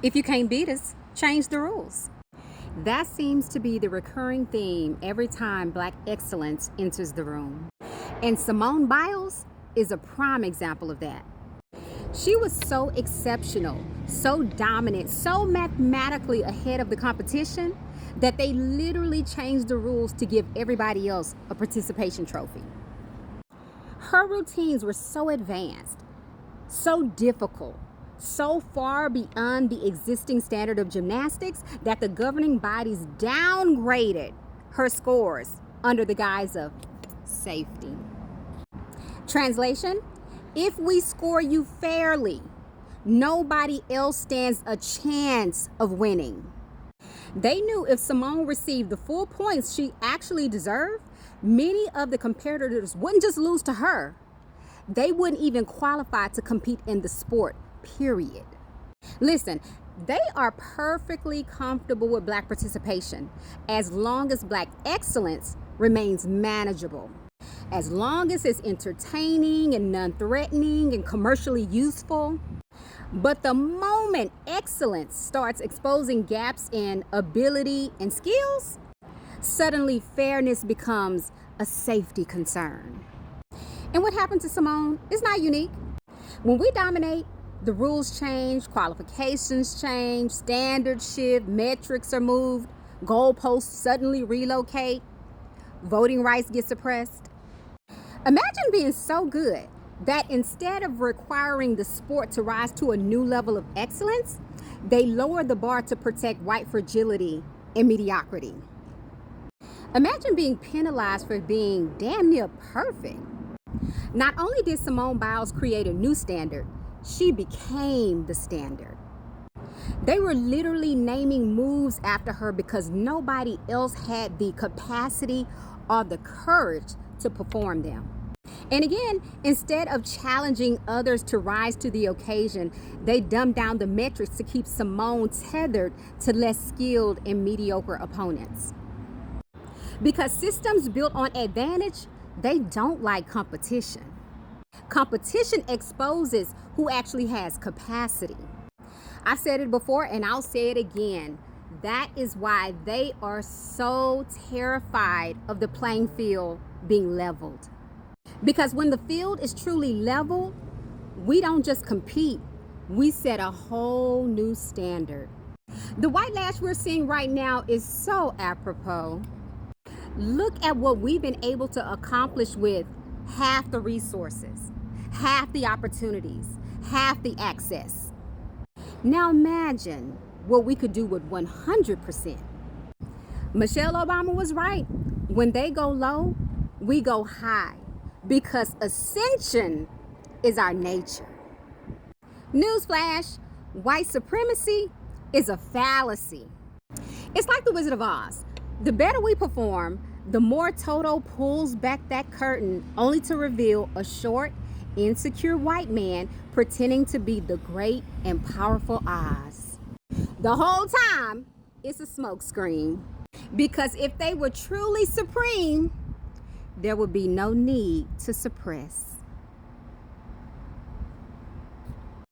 If you can't beat us, change the rules. That seems to be the recurring theme every time Black excellence enters the room. And Simone Biles is a prime example of that. She was so exceptional, so dominant, so mathematically ahead of the competition that they literally changed the rules to give everybody else a participation trophy. Her routines were so advanced, so difficult, so far beyond the existing standard of gymnastics that the governing bodies downgraded her scores under the guise of safety. Translation: if we score you fairly, nobody else stands a chance of winning. They knew if Simone received the full points she actually deserved, many of the competitors wouldn't just lose to her, they wouldn't even qualify to compete in the sport, period. Listen, they are perfectly comfortable with Black participation as long as Black excellence remains manageable. As long as it's entertaining and non-threatening and commercially useful. But the moment excellence starts exposing gaps in ability and skills, suddenly fairness becomes a safety concern. And what happened to Simone is not unique. When we dominate, the rules change, qualifications change, standards shift, metrics are moved, goalposts suddenly relocate, voting rights get suppressed. Imagine being so good that instead of requiring the sport to rise to a new level of excellence, they lower the bar to protect white fragility and mediocrity. Imagine being penalized for being damn near perfect. Not only did Simone Biles create a new standard, she became the standard. They were literally naming moves after her because nobody else had the capacity or the courage to perform them. And again, instead of challenging others to rise to the occasion, they dumbed down the metrics to keep Simone tethered to less skilled and mediocre opponents. Because systems built on advantage, they don't like competition. Competition exposes who actually has capacity. I've said it before and I'll say it again. That is why they are so terrified of the playing field being leveled. Because when the field is truly leveled, we don't just compete, we set a whole new standard. The white lash we're seeing right now is so apropos. Look at what we've been able to accomplish with half the resources, half the opportunities, half the access. Now imagine what we could do with 100%. Michelle Obama was right. When they go low, we go high. Because ascension is our nature. Newsflash, white supremacy is a fallacy. It's like the Wizard of Oz. The better we perform, the more Toto pulls back that curtain only to reveal a short, insecure white man pretending to be the great and powerful Oz. The whole time, it's a smokescreen. Because if they were truly supreme, there would be no need to suppress.